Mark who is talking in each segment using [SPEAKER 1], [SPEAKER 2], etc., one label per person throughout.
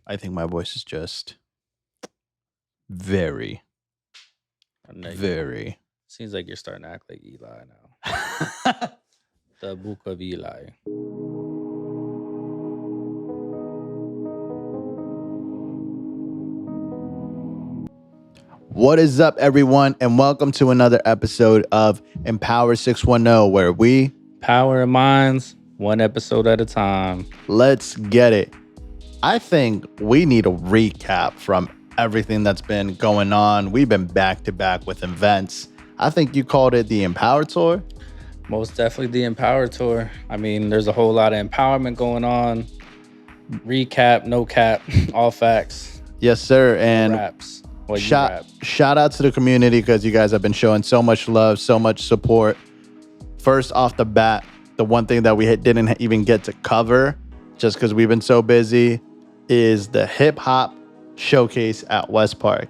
[SPEAKER 1] I think my voice is just very,
[SPEAKER 2] I know
[SPEAKER 1] very.
[SPEAKER 2] seems like you're starting to act like Eli now. The book of Eli.
[SPEAKER 1] What is up, everyone, and welcome to another episode of Empower 610, where we
[SPEAKER 2] Power of minds, one episode at a time.
[SPEAKER 1] let's get it. I think we need a recap from everything that's been going on. We've been back to back with events. I think you called it the Empower Tour.
[SPEAKER 2] Most definitely the Empower Tour. I mean, there's a whole lot of empowerment going on. Recap, no cap, all facts.
[SPEAKER 1] Yes, sir.
[SPEAKER 2] No
[SPEAKER 1] And
[SPEAKER 2] raps. Well, you rap.
[SPEAKER 1] shout out to the community because you guys have been showing so much love, so much support. First off the bat, the one thing that we didn't even get to cover just because we've been so busy is the hip hop showcase at West Park.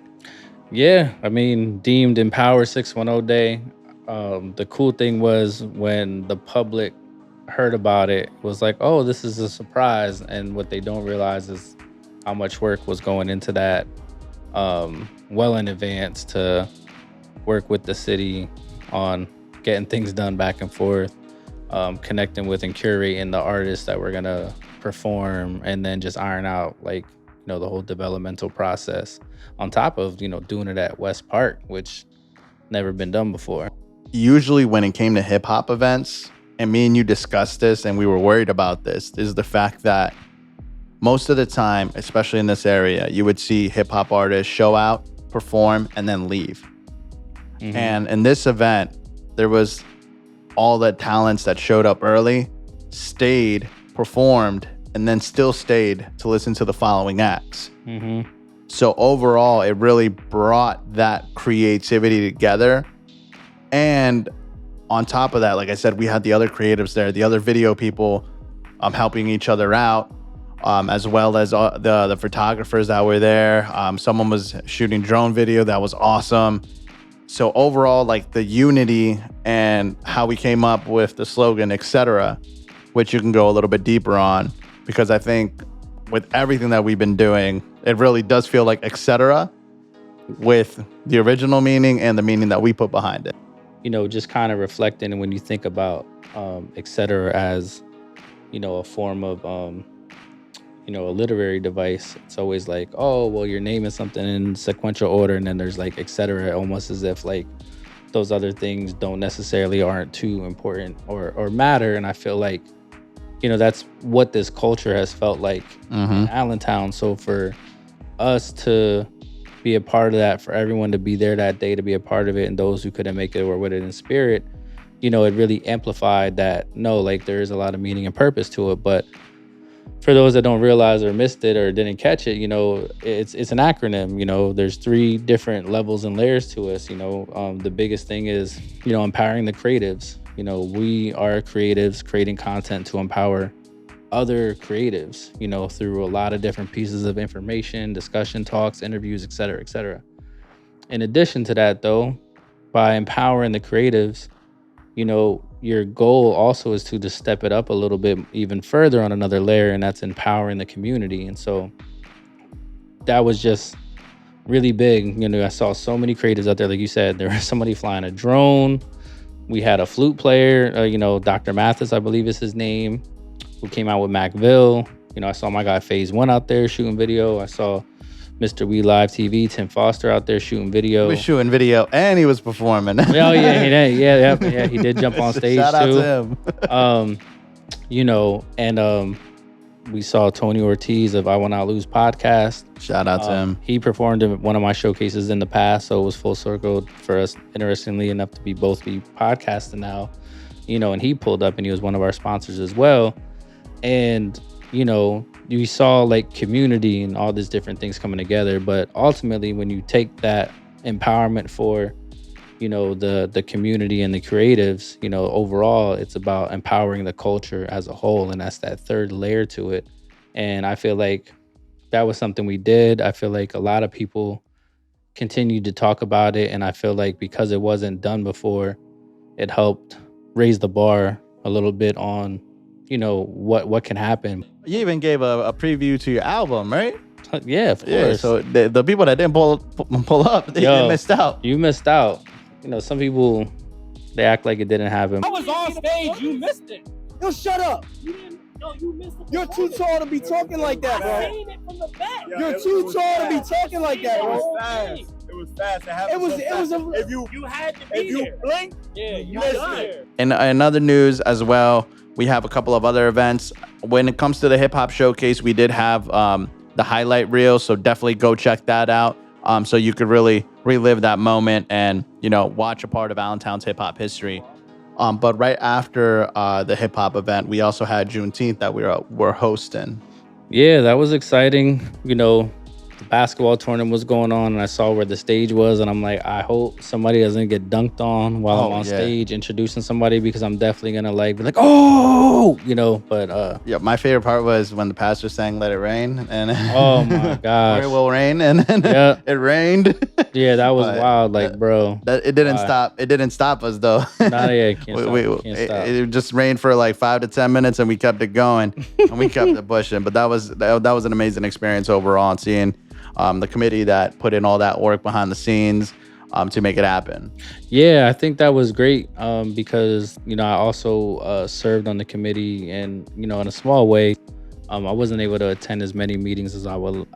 [SPEAKER 2] Yeah, I mean, deemed Empower 610 Day. The cool thing was when the public heard about it, was like, oh, this is a surprise. And what they don't realize is how much work was going into that well in advance to work with the city on getting things done back and forth, connecting with and curating the artists that were going to perform, and then just iron out like the whole developmental process on top of doing it at West Park, which never been done before.
[SPEAKER 1] Usually when it came to hip hop events, and me and you discussed this and we were worried about this, is the fact that most of the time, especially in this area, you would see hip hop artists show out, perform, and then leave.
[SPEAKER 2] Mhm.
[SPEAKER 1] And in this event, there was all the talents that showed up early, stayed, performed, and then still stayed to listen to the following acts.
[SPEAKER 2] Mhm.
[SPEAKER 1] So overall, it really brought that creativity together. And on top of that, like I said, we had the other creatives there, the other video people helping each other out, as well as the photographers that were there. Someone was shooting drone video. That was awesome. So overall, like the unity and how we came up with the slogan, etc., which you can go a little bit deeper on, because I think with everything that we've been doing, it really does feel like etc. with the original meaning and the meaning that we put behind it.
[SPEAKER 2] Just kind of reflecting, and when you think about et cetera as a form of a literary device, it's always like, oh well, you're naming something in sequential order, and then there's like et cetera, almost as if like those other things don't necessarily aren't too important or matter. And I feel like that's what this culture has felt like in Allentown. So for us to be a part of that, for everyone to be there that day to be a part of it, and those who couldn't make it were with it in spirit, it really amplified that like there is a lot of meaning and purpose to it. But for those that don't realize or missed it or didn't catch it, it's an acronym. There's 3 different levels and layers to us. The biggest thing is empowering the creatives. We are creatives creating content to empower other creatives, through a lot of different pieces of information, discussion, talks, interviews, et cetera, et cetera. In addition to that, though, by empowering the creatives, your goal also is to just step it up a little bit even further on another layer, and that's empowering the community. And so that was just really big. I saw so many creatives out there. Like you said, there was somebody flying a drone. We had a flute player, Dr. Mathis, I believe is his name, who came out with Macville. I saw my guy Phase One out there shooting video. I saw Mr. We Live TV, Tim Foster out there shooing video.
[SPEAKER 1] He was shooting video and he was performing.
[SPEAKER 2] Oh yeah, he did jump on stage
[SPEAKER 1] Shout out
[SPEAKER 2] too.
[SPEAKER 1] to him.
[SPEAKER 2] And we saw Tony Ortiz of I Will Not Lose podcast.
[SPEAKER 1] Shout out to him.
[SPEAKER 2] He performed in one of my showcases in the past, so it was full circle for us, interestingly enough, to be podcasting now. And he pulled up and he was one of our sponsors as well. And you saw like community and all these different things coming together. But ultimately, when you take that empowerment for the community and the creatives, overall it's about empowering the culture as a whole, and that's that 3rd layer to it. And I feel like that was something we did. I feel like a lot of people continued to talk about it, and I feel like because it wasn't done before, it helped raise the bar a little bit on what can happen.
[SPEAKER 1] You even gave a preview to your album, right?
[SPEAKER 2] Yeah, of
[SPEAKER 1] Yeah,
[SPEAKER 2] course.
[SPEAKER 1] so the people that didn't pull up, they missed out.
[SPEAKER 2] You missed out. You know, some people, they act like it didn't happen.
[SPEAKER 3] I was on stage. You missed it. Yo, shut up. You missed it. You're too tall to be talking like that, bro. I seen it from the back. You're too tall to be talking like that, bro.
[SPEAKER 4] It was fast.
[SPEAKER 3] It was
[SPEAKER 4] If you
[SPEAKER 3] had to be
[SPEAKER 4] if you
[SPEAKER 3] there.
[SPEAKER 4] blink,
[SPEAKER 3] Yeah, you
[SPEAKER 4] missed
[SPEAKER 3] got
[SPEAKER 4] it.
[SPEAKER 3] it.
[SPEAKER 1] And in other news as well, we have a couple of other events. When it comes to the hip hop showcase, we did have the highlight reel, so definitely go check that out. So you could really relive that moment and, you know, watch a part of Allentown's hip hop history. But right after the hip hop event, we also had Juneteenth that we're hosting.
[SPEAKER 2] Yeah, that was exciting. You know, the basketball tournament was going on, and I saw where the stage was, and I'm like, I hope somebody doesn't get dunked on while I'm on stage introducing somebody, because I'm definitely gonna like be like, oh, you know. But
[SPEAKER 1] Yeah, my favorite part was when the pastor sang "Let It Rain," and
[SPEAKER 2] oh my gosh,
[SPEAKER 1] it will rain, and then it rained.
[SPEAKER 2] Yeah, that was
[SPEAKER 1] But
[SPEAKER 2] wild, like, bro.
[SPEAKER 1] It didn't stop. It didn't stop us though.
[SPEAKER 2] Nah, yeah, can't stop.
[SPEAKER 1] It just rained for like 5 to 10 minutes, and we kept it going, and we kept it pushing. But that was an amazing experience overall, and seeing the committee that put in all that work behind the scenes to make it happen.
[SPEAKER 2] Yeah, I think that was great because, you know, I also served on the committee, and, you know, in a small way, I wasn't able to attend as many meetings as I would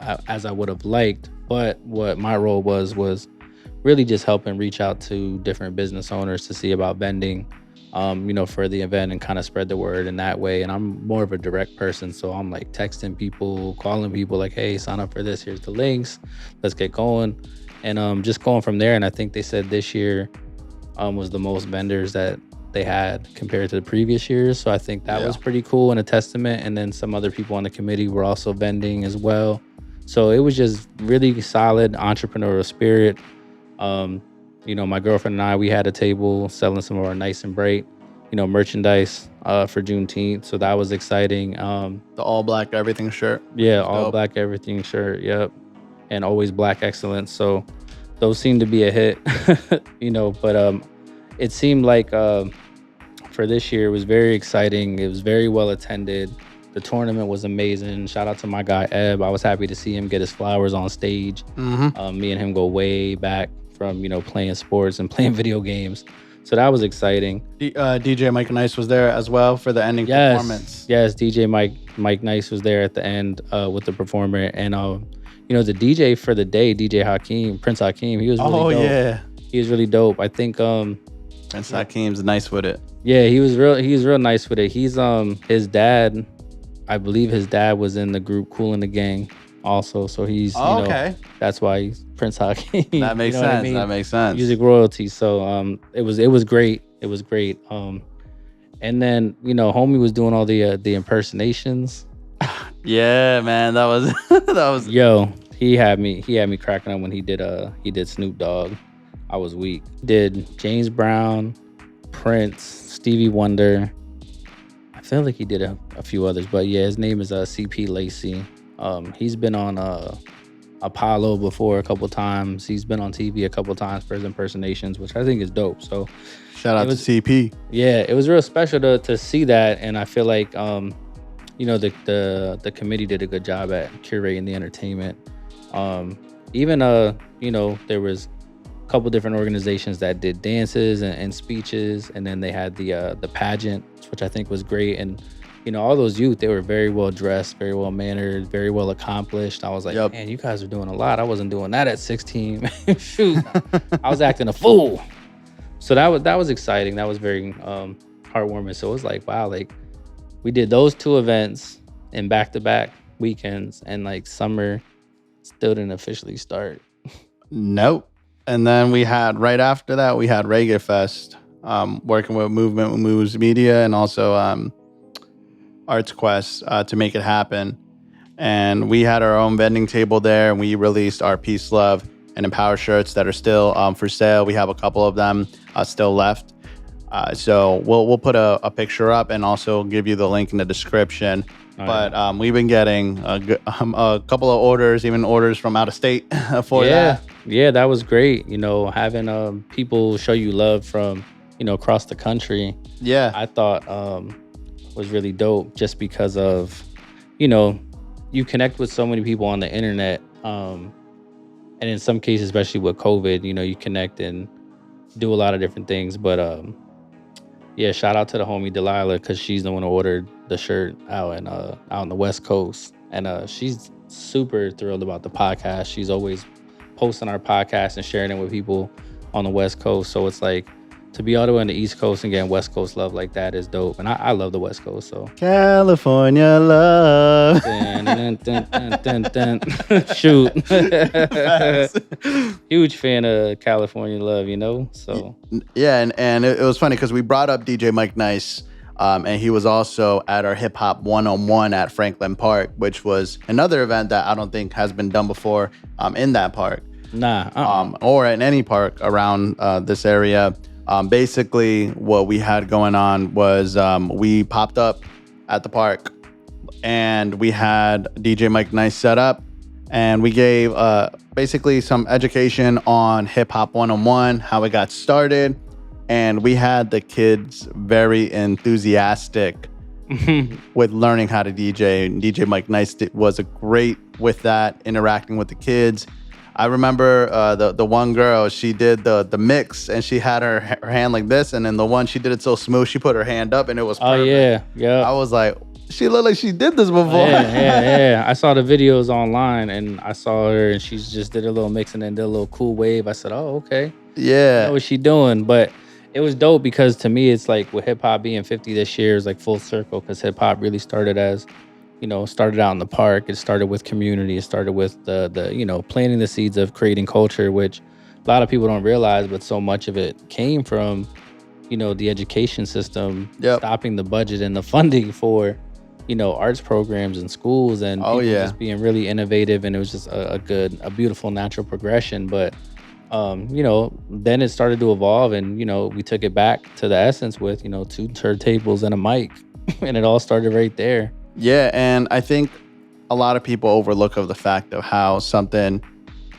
[SPEAKER 2] have liked. But what my role was really just helping reach out to different business owners to see about vending, you know, for the event, and kind of spread the word in that way. And I'm more of a direct person, so I'm like texting people, calling people like, hey, sign up for this, here's the links, let's get going, and just going from there. And I think they said this year was the most vendors that they had compared to the previous years, so I think that was pretty cool and a testament. And then some other people on the committee were also vending as well, so it was just really solid entrepreneurial spirit. You know, my girlfriend and I, we had a table selling some of our Nyce and Bright, you know, merchandise for Juneteenth. So that was exciting.
[SPEAKER 1] The all black everything shirt.
[SPEAKER 2] Yeah, all black everything shirt. Yep. And always black excellence. So those seemed to be a hit, you know, but it seemed like for this year, it was very exciting. It was very well attended. The tournament was amazing. Shout out to my guy, Eb. I was happy to see him get his flowers on stage. Me and him go way back from, you know, playing sports and playing video games. So that was exciting.
[SPEAKER 1] DJ Mike Nyce was there as well for the ending performance.
[SPEAKER 2] Yes, DJ Mike Nyce was there at the end with the performer. And, you know, the DJ for the day, DJ Hakeem, Prince Hakeem, he was really dope.
[SPEAKER 1] Yeah.
[SPEAKER 2] He was really dope. I think
[SPEAKER 1] Prince Hakeem's nice with it.
[SPEAKER 2] Yeah, he was real nice with it. He's his dad, I believe his dad was in the group Kool and the Gang also, so he's
[SPEAKER 1] okay.
[SPEAKER 2] That's why he's Prince Hakeem.
[SPEAKER 1] That makes
[SPEAKER 2] you know
[SPEAKER 1] sense.
[SPEAKER 2] I mean?
[SPEAKER 1] That makes sense.
[SPEAKER 2] Music royalty. So it was great. It was great. And then, you know, homie was doing all the impersonations.
[SPEAKER 1] Yeah, man, that was
[SPEAKER 2] Yo, he had me cracking up when he did Snoop Dogg. I was weak. Did James Brown, Prince, Stevie Wonder. I feel like he did a few others, but yeah, his name is CP Lacey. He's been on Apollo before a couple times. He's been on TV a couple times for his impersonations, which I think is dope. So
[SPEAKER 1] shout out to CP.
[SPEAKER 2] Yeah, it was real special to see that, and I feel like you know, the committee did a good job at curating the entertainment. Even you know, there was a couple different organizations that did dances and speeches, and then they had the pageant, which I think was great. And you know, all those youth, they were very well dressed, very well mannered, very well accomplished. I was like, man, you guys are doing a lot. I wasn't doing that at 16. Shoot, I was acting a fool. So that was exciting. That was very heartwarming. So it was like, wow, like we did those two events in back-to-back weekends, and like summer still didn't officially start.
[SPEAKER 1] Nope. And then right after that, we had Reggae Fest, working with Movement Moves Media and also Arts Quest to make it happen. And we had our own vending table there, and we released our Peace, Love, and Empower shirts that are still for sale. We have a couple of them still left. So we'll put a picture up and also give you the link in the description. But we've been getting a couple of orders, even orders from out of state for that.
[SPEAKER 2] Yeah, that was great. You know, having people show you love from, you know, across the country. Yeah, I thought was really dope, just because of, you know, you connect with so many people on the internet, and in some cases, especially with COVID, you connect and do a lot of different things. But yeah, shout out to the homie Delilah, because she's the one who ordered the shirt out on the West Coast, and she's super thrilled about the podcast. She's always posting our podcast and sharing it with people on the West Coast. So it's like, to be all the way on the East Coast and getting West Coast love like that is dope. And I love the West Coast. So
[SPEAKER 1] California love.
[SPEAKER 2] Shoot. Huge fan of California love, so.
[SPEAKER 1] Yeah, and it was funny because we brought up DJ Mike Nyce, and he was also at our Hip Hop 101 at Franklin Park, which was another event that I don't think has been done before in that park.
[SPEAKER 2] Nah.
[SPEAKER 1] Or in any park around this area. Basically, what we had going on was we popped up at the park, and we had DJ Mike Nyce set up, and we gave basically some education on Hip Hop 101, how it got started, and we had the kids very enthusiastic with learning how to DJ. And DJ Mike Nyce was great with that, interacting with the kids. I remember the one girl, she did the mix, and she had her hand like this, and then the one, she did it so smooth, she put her hand up, and it was perfect.
[SPEAKER 2] Oh, yeah.
[SPEAKER 1] I was like, she looked like she did this before.
[SPEAKER 2] Yeah. I saw the videos online, and I saw her, and she just did a little mix and then did a little cool wave. I said, oh, okay.
[SPEAKER 1] Yeah.
[SPEAKER 2] I know what she doing. But it was dope because to me, it's like with hip hop being 50 this year is like full circle, because hip hop really started as, started out in the park. It started with community. It started with the planting the seeds of creating culture, which a lot of people don't realize, but so much of it came from, the education system, stopping the budget and the funding for, arts programs in schools, and people just being really innovative. And it was just a beautiful natural progression. But, then it started to evolve, and, we took it back to the essence with, 2 turntables and a mic, and it all started right there.
[SPEAKER 1] Yeah, and I think a lot of people overlook of the fact of how something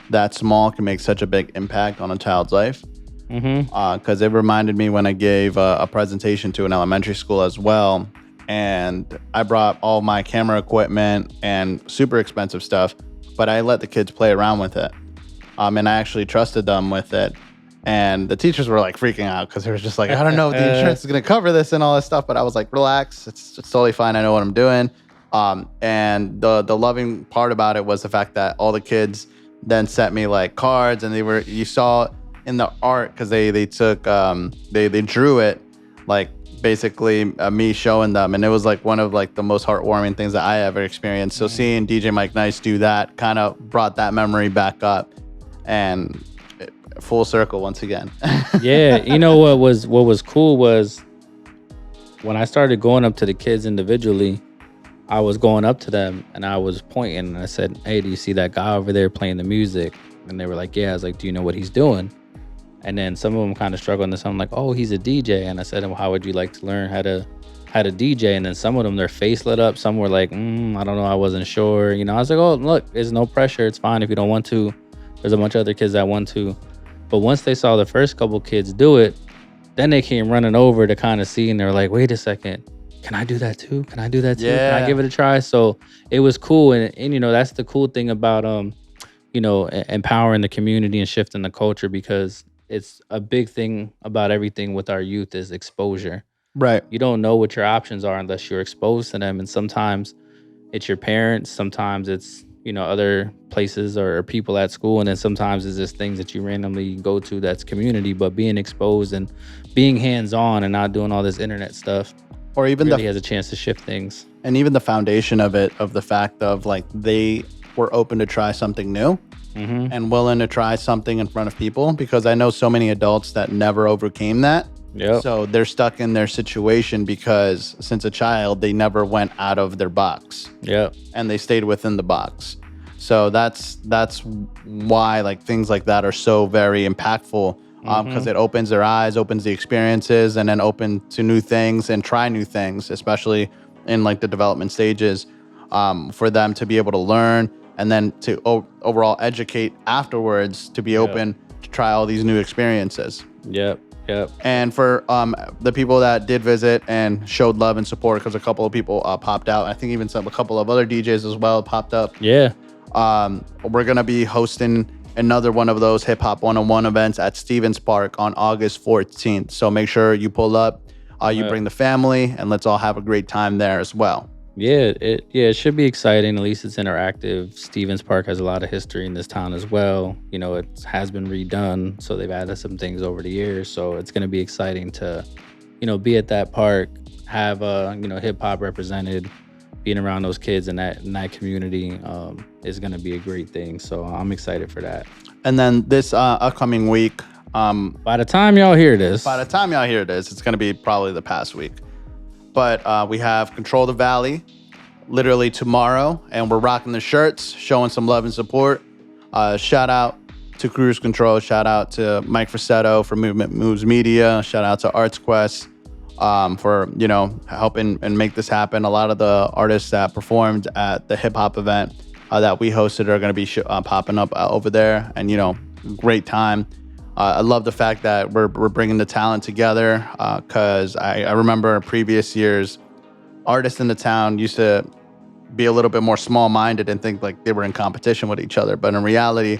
[SPEAKER 1] that small can make such a big impact on a child's life. Because it reminded me when I gave a presentation to an elementary school as well, and I brought all my camera equipment and super expensive stuff, but I let the kids play around with it, and I actually trusted them with it. And the teachers were like freaking out because they were just like, I don't know if the insurance is going to cover this and all this stuff. But I was like, relax, it's totally fine. I know what I'm doing. And the loving part about it was the fact that all the kids then sent me like cards, and you saw in the art, because they took, they drew it, like basically me showing them. And it was like one of like the most heartwarming things that I ever experienced. So seeing DJ Mike Nyce do that kind of brought that memory back up, and full circle once again.
[SPEAKER 2] Yeah, what was cool was when I started going up to the kids individually, I was going up to them and I was pointing, and I said, hey, do you see that guy over there playing the music? And they were like, yeah. I was like, do you know what he's doing? And then some of them kind of struggled, and some like, oh, he's a DJ. And I said, well, how would you like to learn how to DJ? And then some of them, their face lit up. Some were like, I don't know, I wasn't sure. I was like, oh, look, there's no pressure. It's fine if you don't want to. There's a bunch of other kids that want to. But once they saw the first couple kids do it, then they came running over to kind of see, and they're like, wait a second, can I do that too? Can I do that too?
[SPEAKER 1] Yeah.
[SPEAKER 2] Can I give it a try? So it was cool. And that's the cool thing about, empowering the community and shifting the culture, because it's a big thing about everything with our youth is exposure.
[SPEAKER 1] Right.
[SPEAKER 2] You don't know what your options are unless you're exposed to them. And sometimes it's your parents. Sometimes it's, other places or people at school. And then sometimes it's just things that you randomly go to that's community. But being exposed and being hands-on and not doing all this internet stuff,
[SPEAKER 1] or even
[SPEAKER 2] really has a chance to shift things.
[SPEAKER 1] And even the foundation of it, of the fact of like they were open to try something new and willing to try something in front of people, because I know so many adults that never overcame that.
[SPEAKER 2] Yep.
[SPEAKER 1] So they're stuck in their situation because since a child, they never went out of their box.
[SPEAKER 2] Yep.
[SPEAKER 1] And they stayed within the box. So that's why like things like that are so very impactful, because it opens their eyes, opens the experiences, and then open to new things and try new things, especially in like the development stages, for them to be able to learn and then to overall educate afterwards, to be open to try all these new experiences.
[SPEAKER 2] Yep. Yep.
[SPEAKER 1] And for the people that did visit and showed love and support, because a couple of people popped out. I think even a couple of other DJs as well popped up.
[SPEAKER 2] Yeah.
[SPEAKER 1] We're going to be hosting another one of those Hip Hop 101 events at Stevens Park on August 14th. So make sure you pull up, you bring the family, and let's all have a great time there as well.
[SPEAKER 2] Yeah, it should be exciting. At least it's interactive. Stevens Park has a lot of history in this town as well. You know, it has been redone, so they've added some things over the years. So it's going to be exciting to, you know, be at that park, have you know, hip hop represented, being around those kids in that community is going to be a great thing. So I'm excited for that.
[SPEAKER 1] And then this upcoming week,
[SPEAKER 2] by the time y'all hear this,
[SPEAKER 1] it's going to be probably the past week. But we have Control the Valley literally tomorrow, and we're rocking the shirts, showing some love and support. Shout out to Cruise Control. Shout out to Mike Frassetto for Movement Moves Media. Shout out to Arts Quest for, you know, helping and make this happen. A lot of the artists that performed at the hip hop event that we hosted are going to be popping up over there, and, you know, great time. I love the fact that we're bringing the talent together, because I remember in previous years, artists in the town used to be a little bit more small-minded and think like they were in competition with each other. But in reality,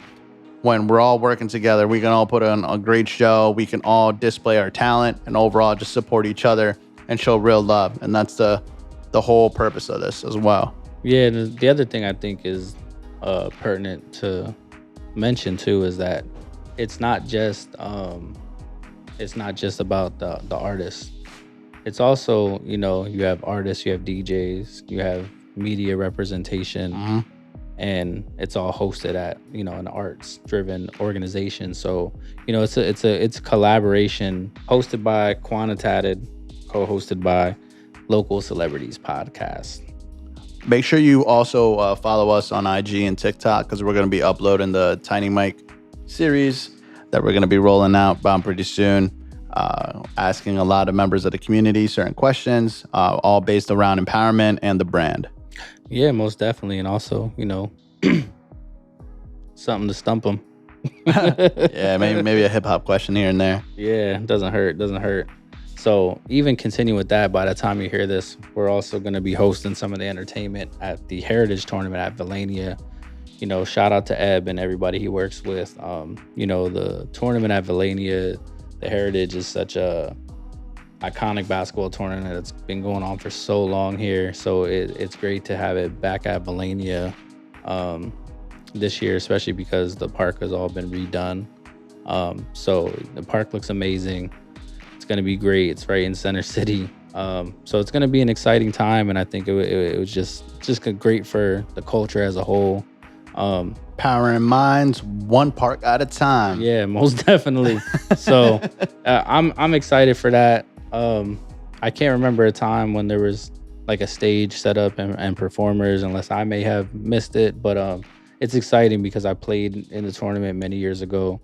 [SPEAKER 1] when we're all working together, we can all put on a great show. We can all display our talent and overall just support each other and show real love. And that's the whole purpose of this as well.
[SPEAKER 2] Yeah, the other thing I think is pertinent to mention too is that it's not just about the artists. It's also, you know, you have artists, you have DJs, you have media representation, and it's all hosted at, you know, an arts-driven organization. So, you know, it's a collaboration hosted by Quantitated, co-hosted by Local Celebrities Podcast.
[SPEAKER 1] Make sure you also follow us on IG and TikTok, because we're going to be uploading the Tiny Mike series that we're going to be rolling out pretty soon, asking a lot of members of the community certain questions, all based around empowerment and the brand.
[SPEAKER 2] Yeah, most definitely. And also, you know, something to stump them.
[SPEAKER 1] Yeah, maybe a hip hop question here and there.
[SPEAKER 2] Yeah, doesn't hurt. So even continue with that, by the time you hear this, we're also going to be hosting some of the entertainment at the Heritage Tournament at Valania. You know, shout out to Ebb and everybody he works with. You know, the tournament at Valania, the Heritage, is such a iconic basketball tournament that's been going on for so long here. So it's great to have it back at Valania this year, especially because the park has all been redone. So the park looks amazing. It's going to be great. It's right in Center City. So it's going to be an exciting time, and I think it was just great for the culture as a whole.
[SPEAKER 1] Powering minds one park at a time.
[SPEAKER 2] Yeah, most definitely. So I'm excited for that. I can't remember a time when there was like a stage set up and performers, unless I may have missed it. But it's exciting because I played in the tournament many years ago,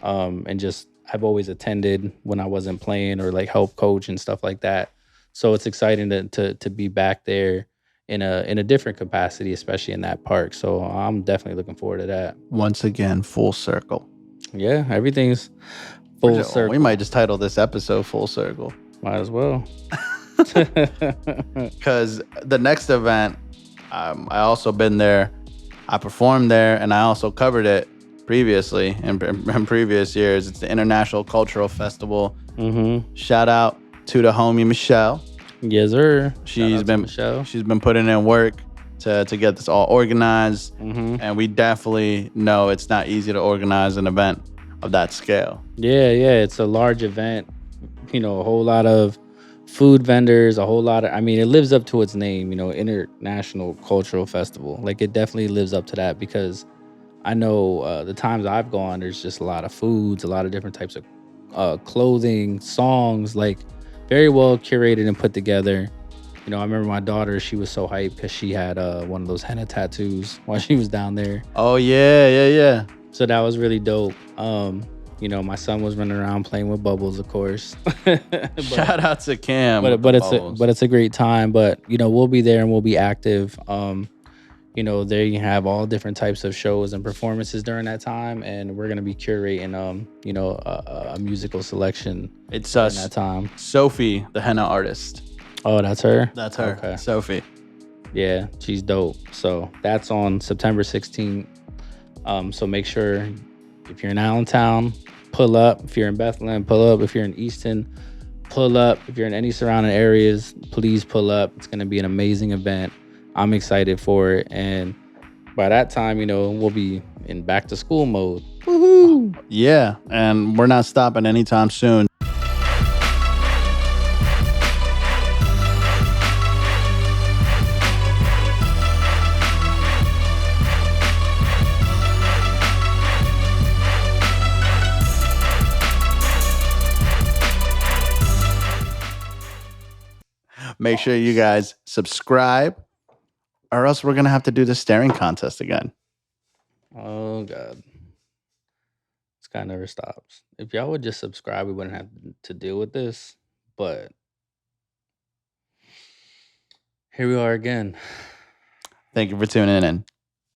[SPEAKER 2] and just I've always attended when I wasn't playing or like help coach and stuff like that. So it's exciting to be back there in a different capacity, especially in that park. So I'm definitely looking forward to that.
[SPEAKER 1] Once again, full circle.
[SPEAKER 2] Yeah, everything's full circle.
[SPEAKER 1] We might just title this episode Full Circle.
[SPEAKER 2] Might as well.
[SPEAKER 1] Because the next event, I also been there. I performed there, and I also covered it previously in previous years. It's the International Cultural Festival. Shout out to the homie Michelle.
[SPEAKER 2] Yes, sir.
[SPEAKER 1] She's been putting in work to get this all organized, and we definitely know it's not easy to organize an event of that scale.
[SPEAKER 2] Yeah, it's a large event. You know, a whole lot of food vendors, I mean, it lives up to its name, you know, International Cultural Festival. Like, it definitely lives up to that, because I know the times I've gone, there's just a lot of foods, a lot of different types of clothing, songs, like very well curated and put together. You know, I remember my daughter, she was so hyped because she had one of those henna tattoos while she was down there.
[SPEAKER 1] Oh, yeah.
[SPEAKER 2] So that was really dope. You know, my son was running around playing with bubbles, of course.
[SPEAKER 1] Shout out to Cam.
[SPEAKER 2] But it's a great time. But, you know, we'll be there and we'll be active. You you know, they have all different types of shows and performances during that time, and we're gonna be curating, you know, a musical selection
[SPEAKER 1] It's
[SPEAKER 2] during that time.
[SPEAKER 1] Sophie, the henna artist.
[SPEAKER 2] Oh, that's her.
[SPEAKER 1] That's her.
[SPEAKER 2] Okay.
[SPEAKER 1] Sophie.
[SPEAKER 2] Yeah, she's dope. So that's on September 16th. So make sure if you're in Allentown, pull up. If you're in Bethlehem, pull up. If you're in Easton, pull up. If you're in any surrounding areas, please pull up. It's going to be an amazing event. I'm excited for it. And by that time, you know, we'll be in back to school mode. Woohoo!
[SPEAKER 1] Yeah, and we're not stopping anytime soon. Make sure you guys subscribe, or else we're gonna have to do the staring contest again.
[SPEAKER 2] Oh, God. This guy never stops. If y'all would just subscribe, we wouldn't have to deal with this. But here we are again.
[SPEAKER 1] Thank you for tuning in.